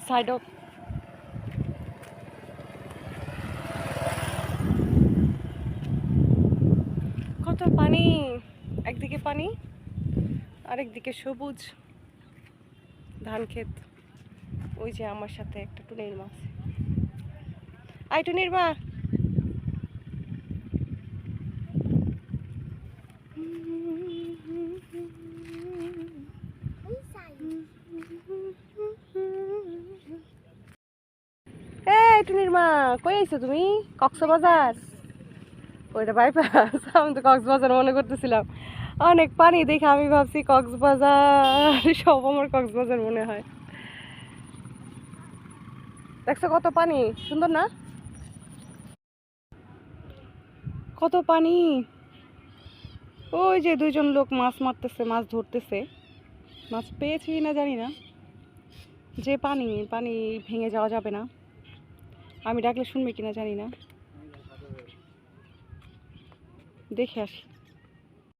সাইডও কত পানি, একদিকে পানি আরেকদিকে সবুজ ধান ক্ষেত। ওই যে আমার সাথে একটা টুনির মাছ। আই টুনির মা, এই টুনির মা কই আইছো তুমি? কক্সবাজার? ওইটা বাইপাস, আমি তো কক্সবাজার মনে করতেছিলাম। অনেক পানি দেখে আমি ভাবছি কক্সবাজার, সব আমার কক্সবাজার মনে হয়। দেখছো কত পানি, সুন্দর না? কত পানি। ওই যে দুইজন লোক মাছ মারতেছে, মাছ ধরতেছে। মাছ পেয়েছি না জানি না। যে পানি, পানি ভেঙে যাওয়া যাবে না। আমি ডাকলে শুনবে কিনা জানি না, দেখে আসি।